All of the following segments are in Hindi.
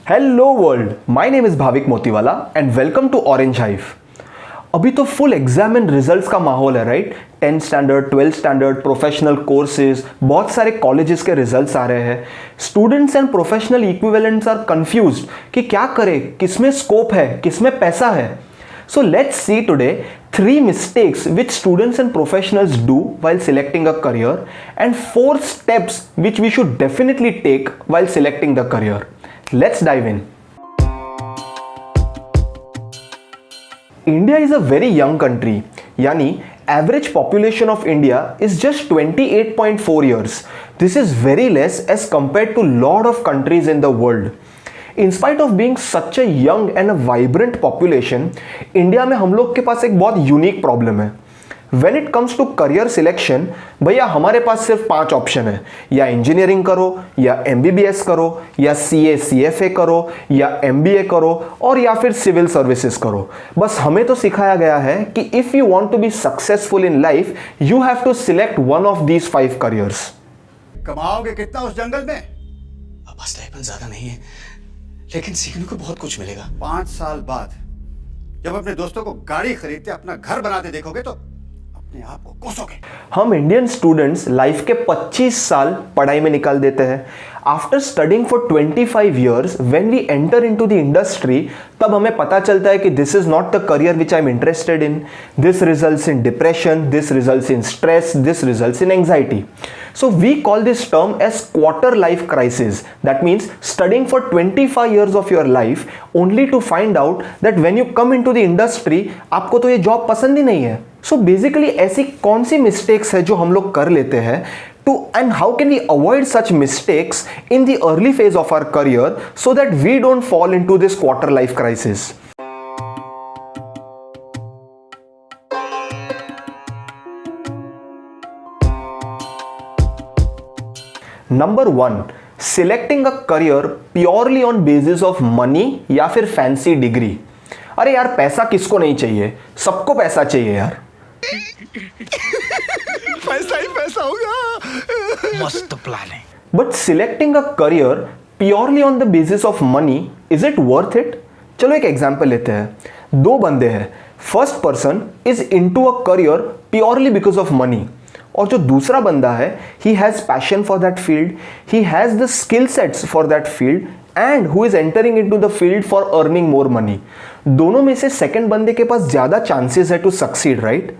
Hello world, my name is Bhavik Motiwala and welcome to orange hive. अभी तो फुल एग्जाम एंड रिजल्ट्स का माहौल है, right. 10th standard, 12th standard, professional courses, बहुत सारे कॉलेजेस के रिजल्ट्स आ रहे हैं। Students and professional equivalents are confused कि क्या करें, किसमें स्कोप है, किसमें पैसा है। So let's see today 3 mistakes which students and professionals do while selecting a career and 4 steps which we should definitely take while selecting the career. Let's dive in. India is a very young country. Yani average population of India is just 28.4 years. This is very less as compared to lot of countries in the world. In spite of being such a young and a vibrant population, India में हम लोग के पास एक बहुत यूनिक प्रॉब्लम है। When it comes to career selection, भैया हमारे पास सिर्फ 5 ऑप्शन है, या इंजीनियरिंग करो, या MBBS करो, या CA CFA करो, या MBA करो, और या फिर सिविल सर्विसेज करो। बस हमें तो सिखाया गया है कि if you want to be successful in life, you have to select one of these 5 careers. कमाओगे कितना उस जंगल में? अब स्टाइपेंड ज्यादा नहीं है, लेकिन सीखने को बहुत कुछ मिलेगा। 5 साल बाद जब अपने दोस्तों को गाड़ी खरीदते अपना घर बनाते देखोगे तो अपने आप को कोसोगे। हम इंडियन स्टूडेंट्स लाइफ के 25 साल पढ़ाई में निकाल देते हैं। After studying for 25 years when we enter into the industry, तब हमें पता चलता है कि this is not the career which I am interested in. This results in depression, this results in stress, this results in anxiety. So we call this term as quarter life crisis. That means studying for 25 years of your life only to find out that when you come into the industry आपको तो ये जॉब पसंद ही नहीं है. So basically ऐसी कौन सी मिस्टेक्स है जो हम लोग कर लेते हैं to and how can we avoid such mistakes in the early phase of our career so that we don't fall into this quarter life crisis. Number 1, selecting a career purely on basis of money या फिर फैंसी डिग्री. अरे यार, पैसा किसको नहीं चाहिए, सबको पैसा चाहिए यार. पैसा ही पैसा होगा। मस्त प्लान है। But selecting a career purely on the basis of money, is it worth it? चलो एक एग्जांपल लेते हैं. 2 बंदे हैं. First person is into a career purely because of money, और जो दूसरा बंदा है, he has passion for that field, he has the skill sets for that field and who is entering into the field for earning more money. दोनों में से सेकंड बंदे के पास ज्यादा चांसेस है to succeed, right?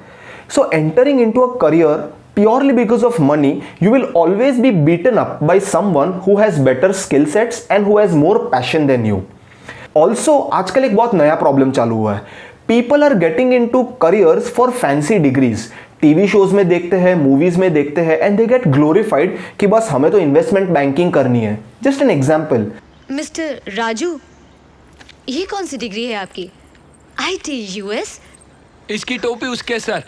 So entering into a career purely because of money, you will always be beaten up by someone who has better skill sets and who has more passion than you. Also आजकल एक बहुत नया प्रॉब्लम चालू हुआ है. People are getting into careers for fancy degrees. TV shows में देखते हैं, मूवीज में देखते हैं, एंड दे गेट ग्लोरिफाइड कि बस हमें तो इन्वेस्टमेंट बैंकिंग करनी है. Just an example. Mister Raju, ये कौन सी डिग्री है आपकी? IT US? इसकी टोपी उसके सर.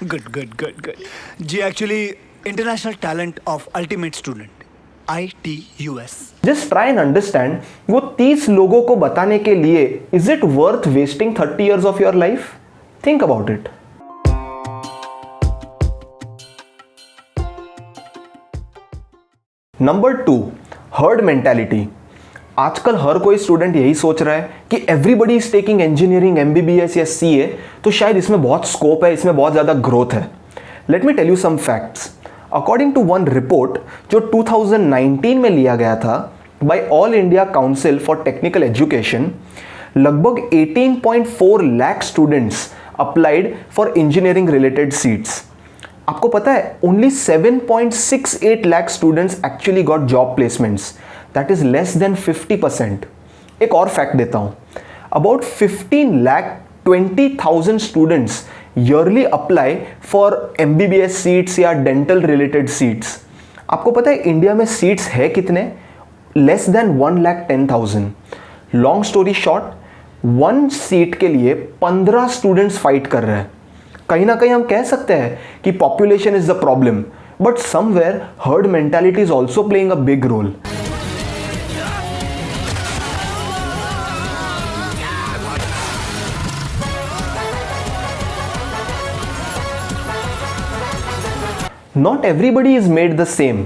गुड गुड गुड गुड जी. Actually international talent of ultimate student, IT US. Just try and understand, वो 30 लोगों को बताने के लिए is it worth wasting 30 years of your life? Think about it. Number 2, herd mentality. आजकल हर कोई स्टूडेंट यही सोच रहा है कि everybody is taking engineering, MBBS या CA, तो शायद इसमें बहुत स्कोप है, इसमें बहुत ज़्यादा ग्रोथ है. Let me tell you some facts. According to one report जो 2019 में लिया गया था by all India council for technical education, लगभग 18.4 lakh students applied for engineering related seats. आपको पता है, only 7.68 lakh students actually got job placements. That is less than 50%. एक और फैक्ट देता हूं. About 15,20,000 students yearly apply for MBBS seats या डेंटल रिलेटेड सीट्स. आपको पता है इंडिया में सीट्स है कितने? Less than 1,10,000. Long story short, 1 seat के लिए 15 स्टूडेंट्स फाइट कर रहे हैं. कहीं ना कहीं हम कह सकते हैं कि population is the problem, but somewhere herd mentality is also playing a big role. Not everybody is made the same.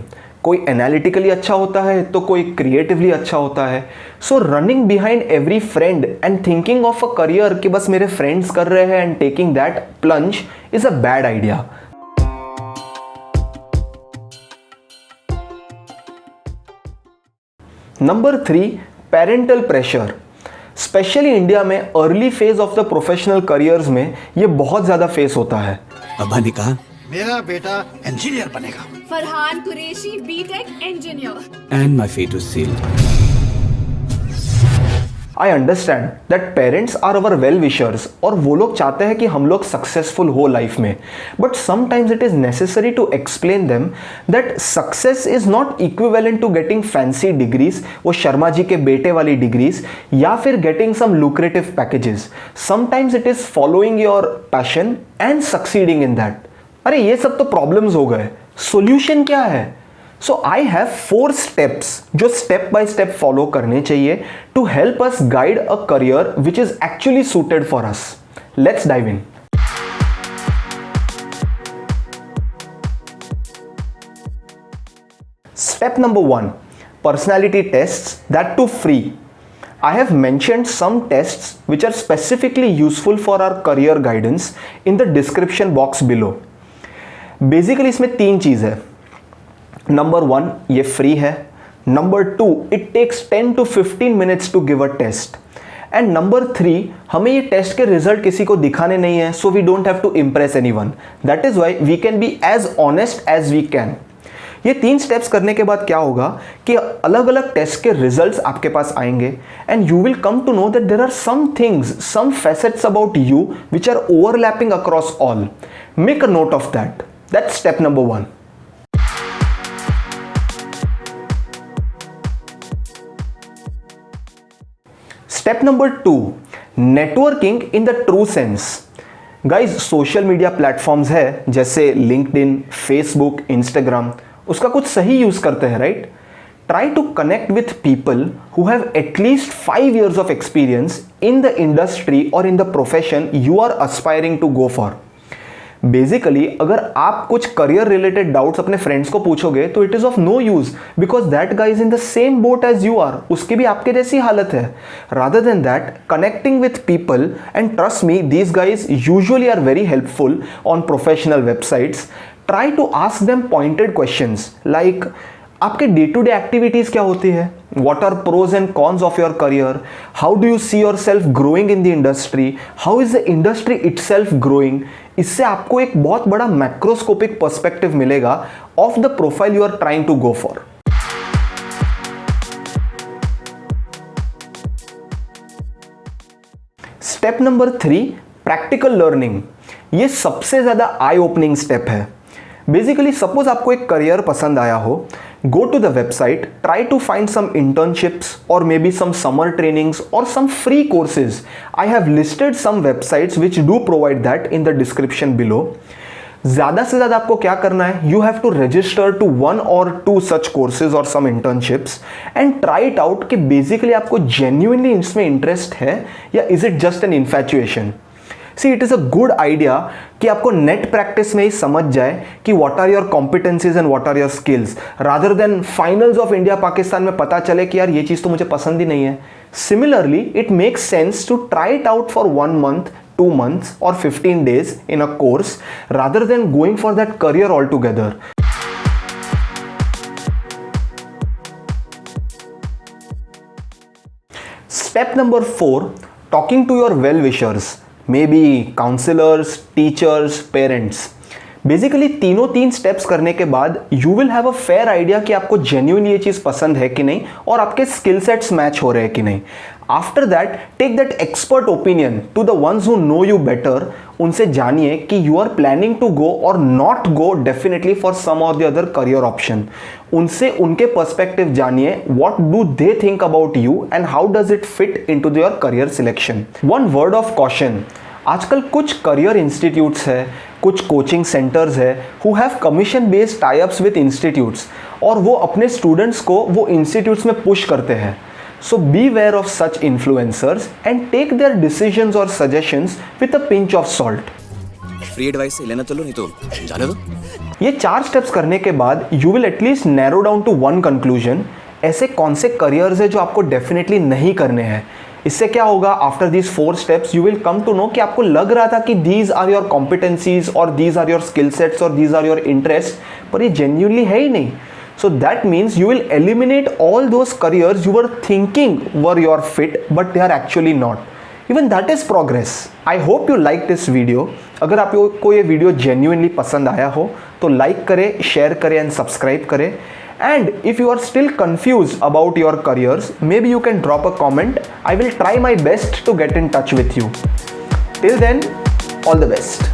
कोई एनालिटिकली अच्छा होता है तो कोई क्रिएटिवली अच्छा होता है. So running behind every friend and thinking of a career कि बस मेरे फ्रेंड्स कर रहे हैं and taking that plunge is a bad idea. Number 3, parental pressure. Specially India में early phase of the professional careers में ये बहुत ज़्यादा फेस होता है. अब्बा ने कहा मेरा बेटा इंजीनियर बनेगा. Farhan Qureshi BTech engineer. And my fate was sealed. I understand that parents are our well wishers और वो लोग चाहते हैं कि हम लोग सक्सेसफुल हो लाइफ में. But sometimes it is necessary to explain them that success is not equivalent to getting fancy degrees, वो शर्मा जी के बेटे वाली डिग्रीज, या फिर getting some lucrative packages. Sometimes it is following your passion and succeeding in that. अरे ये सब तो प्रॉब्लम्स हो गए, सोल्यूशन क्या है? सो आई हैव 4 स्टेप्स जो स्टेप बाय स्टेप फॉलो करने चाहिए to help us guide a career which is actually suited for us. Let's dive in. Step number 1, personality tests, that too free. I have mentioned some tests which are specifically useful for our career guidance in the description box below. Basically इसमें 3 चीज़ है. नंबर 1, ये फ्री है. Number 2, it takes 10 to 15 minutes to give a test. And number 3, हमें ये टेस्ट के रिजल्ट किसी को दिखाने नहीं है, so we don't have to impress anyone. That is why we can be as honest as we can. ये 3 स्टेप्स करने के बाद क्या होगा कि अलग अलग टेस्ट के रिजल्ट्स आपके पास आएंगे and you will come to know that there are some things, some facets about you which are overlapping across all. Make a note of that. That's step number 1. Step number 2, networking in the true sense. Guys, social media platforms है जैसे लिंक्डइन, फेसबुक, इंस्टाग्राम, उसका कुछ सही यूज करते हैं, right? Try to connect with people who have at least 5 years of experience in the industry और in the profession you are aspiring to go for. Basically अगर आप कुछ करियर रिलेटेड डाउट्स अपने फ्रेंड्स को पूछोगे तो it is of no use because that guys is in the same boat as you are. उसकी भी आपके जैसी हालत है. Rather than that, connecting with people, and trust me, these guys usually are very helpful on professional websites. Try to ask them pointed questions like आपके डे टू डे एक्टिविटीज क्या होती है, what are pros and cons of your career, how do you see yourself growing in the industry, how is the industry itself growing. इससे आपको एक बहुत बड़ा मैक्रोस्कोपिक पर्सपेक्टिव मिलेगा of the profile you are trying to go for. Step number 3, practical learning. ये सबसे ज्यादा आई ओपनिंग स्टेप है. बेसिकली सपोज आपको एक करियर पसंद आया हो, go to the website, try to find some internships or maybe some summer trainings or some free courses. I have listed some websites which do provide that in the description below. ज़्यादा से ज़्यादा आपको क्या करना है, you have to register to 1 or 2 such courses or some internships and try it out कि basically आपको genuinely इसमें interest है या is it just an infatuation. See, it is a good idea कि आपको नेट प्रैक्टिस में ही समझ जाए कि what are your competencies and what are your skills, rather than finals of India Pakistan में पता चले कि यार ये चीज़ तो मुझे पसंद ही नहीं है. Similarly it makes sense to try it out for 1 month, 2 months or 15 days in a course rather than going for that career altogether. Step number 4, talking to your well-wishers. Maybe counsellors, teachers, parents. Basically तीनों 3 स्टेप्स करने के बाद you will have a fair idea कि आपको जेन्युइनली ये चीज़ पसंद है कि नहीं और आपके स्किल सेट्स मैच हो रहे हैं कि नहीं. After that take that expert opinion to the ones who know you better. उनसे जानिए कि you are planning to go और not go definitely for some और द अदर करियर ऑप्शन. उनसे उनके पर्सपेक्टिव जानिए, what do they think about you and how does it fit into your career selection. One word of caution, आजकल कुछ करियर इंस्टीट्यूट्स है, कुछ कोचिंग सेंटर्स है who have commission based tie ups with institutes और वो अपने स्टूडेंट्स को वो इंस्टीट्यूट्स में पुश करते हैं. So beware of such influencers and take their decisions or suggestions with a pinch of salt. Free advice लेना तो लो, नहीं तो जाने दो. ये 4 स्टेप्स करने के बाद you will at least narrow down to one conclusion, ऐसे कौन से करियर्स है जो आपको डेफिनेटली नहीं करने हैं। इससे क्या होगा, after these 4 steps you will come to know कि आपको लग रहा था कि दीज आर योर कॉम्पिटेंसीज और these are your skill sets और दीज आर योर इंटरेस्ट, पर ये जेन्युइनली है ही नहीं। So that means you will eliminate all those careers you were thinking were your fit but they are actually not. Even that is progress. I hope you like this video. अगर आपको ये वीडियो genuinely पसंद आया हो तो लाइक करें, शेयर करें एंड सब्सक्राइब करें. And if you are still confused about your careers, maybe you can drop a comment. I will try my best to get in touch with you. Till then, all the best.